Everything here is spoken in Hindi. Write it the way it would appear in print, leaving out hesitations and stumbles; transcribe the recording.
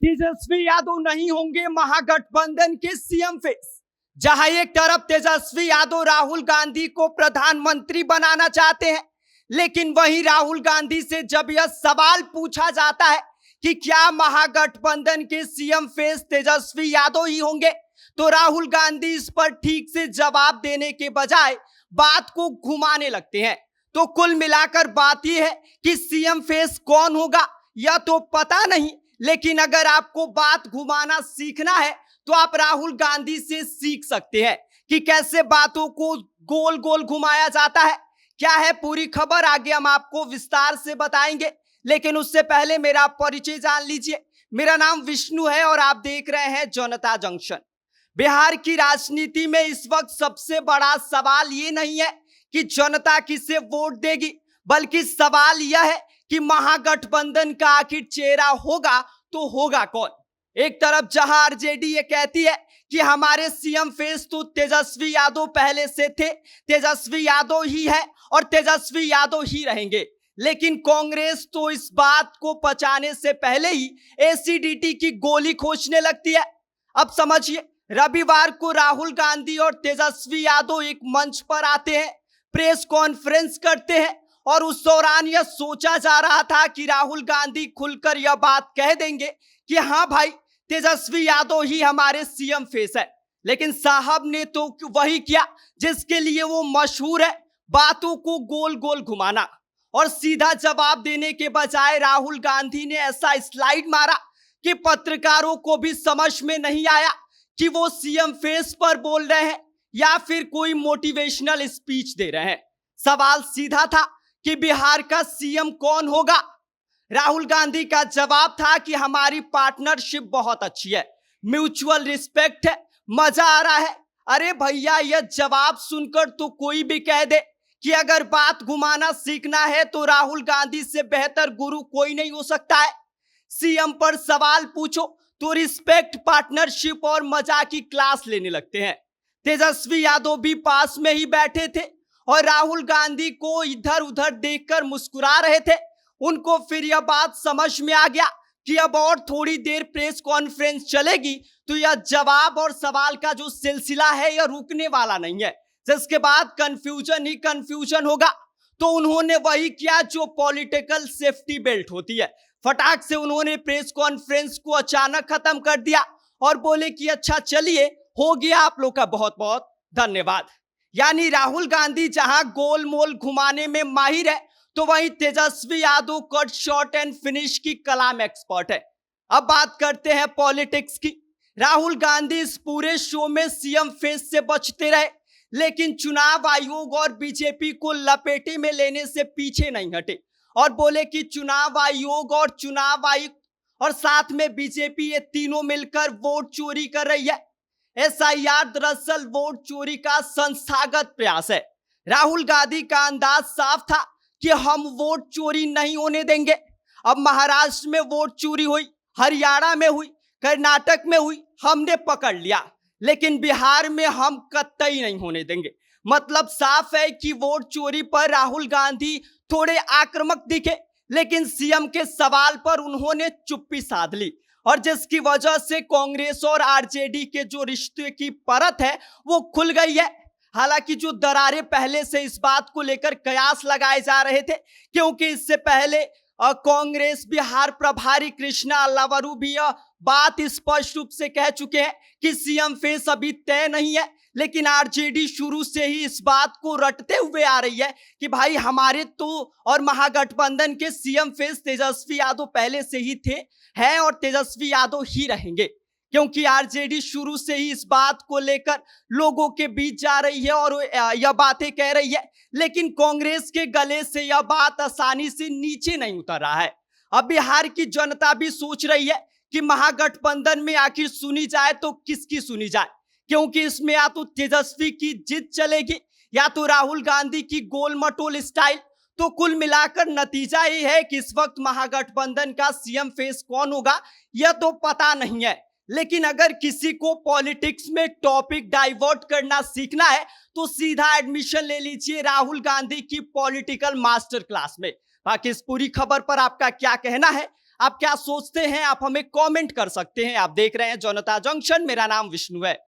तेजस्वी यादव नहीं होंगे महागठबंधन के सीएम फेस। जहां एक तरफ तेजस्वी यादव राहुल गांधी को प्रधानमंत्री बनाना चाहते हैं, लेकिन वहीं राहुल गांधी से जब यह सवाल पूछा जाता है कि क्या महागठबंधन के सीएम फेस तेजस्वी यादव ही होंगे, तो राहुल गांधी इस पर ठीक से जवाब देने के बजाय बात को घुमाने लगते हैं। तो कुल मिलाकर बात यह है कि सीएम फेस कौन होगा यह तो पता नहीं, लेकिन अगर आपको बात घुमाना सीखना है तो आप राहुल गांधी से सीख सकते हैं कि कैसे बातों को गोल गोल घुमाया जाता है। क्या है पूरी खबर, आगे हम आपको विस्तार से बताएंगे, लेकिन उससे पहले मेरा परिचय जान लीजिए। मेरा नाम विष्णु है और आप देख रहे हैं जनता जंक्शन। बिहार की राजनीति में इस वक्त सबसे बड़ा सवाल ये नहीं है कि जनता किसे वोट देगी, बल्कि सवाल यह है कि महागठबंधन का आखिर चेहरा होगा तो होगा कौन। एक तरफ जहां आरजेडी ये कहती है कि हमारे सीएम फेस तो तेजस्वी यादव पहले से थे, तेजस्वी यादव ही है और तेजस्वी यादव ही रहेंगे, लेकिन कांग्रेस तो इस बात को पचाने से पहले ही एसीडीटी की गोली खोजने लगती है। अब समझिए, रविवार को राहुल गांधी और तेजस्वी यादव एक मंच पर आते हैं, प्रेस कॉन्फ्रेंस करते हैं और उस दौरान यह सोचा जा रहा था कि राहुल गांधी खुलकर यह बात कह देंगे कि हाँ भाई, तेजस्वी यादव ही हमारे सीएम फेस है। लेकिन साहब ने तो वही किया जिसके लिए वो मशहूर है, बातों को गोल गोल घुमाना। और सीधा जवाब देने के बजाय राहुल गांधी ने ऐसा स्लाइड मारा कि पत्रकारों को भी समझ में नहीं आया कि वो सीएम फेस पर बोल रहे हैं या फिर कोई मोटिवेशनल स्पीच दे रहे हैं। सवाल सीधा था कि बिहार का सीएम कौन होगा। राहुल गांधी का जवाब था कि हमारी पार्टनरशिप बहुत अच्छी है, म्यूचुअल रिस्पेक्ट है, मजा आ रहा है। अरे भैया, यह जवाब सुनकर तो कोई भी कह दे कि अगर बात घुमाना सीखना है तो राहुल गांधी से बेहतर गुरु कोई नहीं हो सकता है। सीएम पर सवाल पूछो तो रिस्पेक्ट, पार्टनरशिप और मजा की क्लास लेने लगते हैं। तेजस्वी यादव भी पास में ही बैठे थे और राहुल गांधी को इधर उधर देखकर मुस्कुरा रहे थे। उनको फिर यह बात समझ में आ गया कि अब और थोड़ी देर प्रेस कॉन्फ्रेंस चलेगी तो यह जवाब और सवाल का जो सिलसिला है यह रुकने वाला नहीं है, जिसके बाद कंफ्यूजन ही कंफ्यूजन होगा। तो उन्होंने वही किया जो पॉलिटिकल सेफ्टी बेल्ट होती है। फटाक से उन्होंने प्रेस कॉन्फ्रेंस को अचानक खत्म कर दिया और बोले कि अच्छा चलिए, हो गया, आप लोग का बहुत बहुत धन्यवाद। यानी राहुल गांधी जहां गोल मोल घुमाने में माहिर है, तो वहीं Tejashwi Yadav cut shot and finish की कला में एक्सपर्ट है। अब बात करते हैं पॉलिटिक्स की। राहुल गांधी इस पूरे शो में सीएम फेस से बचते रहे, लेकिन चुनाव आयोग और बीजेपी को लपेटे में लेने से पीछे नहीं हटे और बोले कि चुनाव आयोग और चुनाव आयुक्त और साथ में बीजेपी, ये तीनों मिलकर वोट चोरी कर रही है। एसआईआर दरअसल वोट चोरी का संस्थागत प्रयास है। राहुल गांधी का अंदाज साफ था कि हम वोट चोरी नहीं होने देंगे। अब महाराष्ट्र में वोट चोरी हुई, हरियाणा में हुई, कर्नाटक में हुई, हमने पकड़ लिया, लेकिन बिहार में हम कतई नहीं होने देंगे। मतलब साफ है कि वोट चोरी पर राहुल गांधी थोड़े आक्रामक दिखे, लेकिन सीएम के सवाल पर उन्होंने चुप्पी साध ली और जिसकी वजह से कांग्रेस और आरजेडी के जो रिश्ते की परत है वो खुल गई है। हालांकि जो दरारें पहले से इस बात को लेकर कयास लगाए जा रहे थे, क्योंकि इससे पहले कांग्रेस बिहार प्रभारी कृष्णा लवरू भी यह बात स्पष्ट रूप से कह चुके हैं कि सीएम फेस अभी तय नहीं है, लेकिन आरजेडी शुरू से ही इस बात को रटते हुए आ रही है कि भाई हमारे तो और महागठबंधन के सीएम फेस तेजस्वी यादव पहले से ही थे, हैं और तेजस्वी यादव ही रहेंगे, क्योंकि आरजेडी शुरू से ही इस बात को लेकर लोगों के बीच जा रही है और यह बातें कह रही है। लेकिन कांग्रेस के गले से यह बात आसानी से नीचे नहीं उतर रहा है। अब बिहार की जनता भी सोच रही है कि महागठबंधन में आखिर सुनी जाए तो किसकी सुनी जाए, क्योंकि इसमें या तो तेजस्वी की जिद चलेगी या तो राहुल गांधी की गोल मटोल स्टाइल। तो कुल मिलाकर नतीजा ये है कि इस वक्त महागठबंधन का सीएम फेस कौन होगा यह तो पता नहीं है, लेकिन अगर किसी को पॉलिटिक्स में टॉपिक डाइवर्ट करना सीखना है तो सीधा एडमिशन ले लीजिए राहुल गांधी की पॉलिटिकल मास्टर क्लास में। बाकी इस पूरी खबर पर आपका क्या कहना है आप क्या सोचते हैं, आप हमें कमेंट कर सकते हैं। आप देख रहे हैं जनता जंक्शन, मेरा नाम विष्णु है।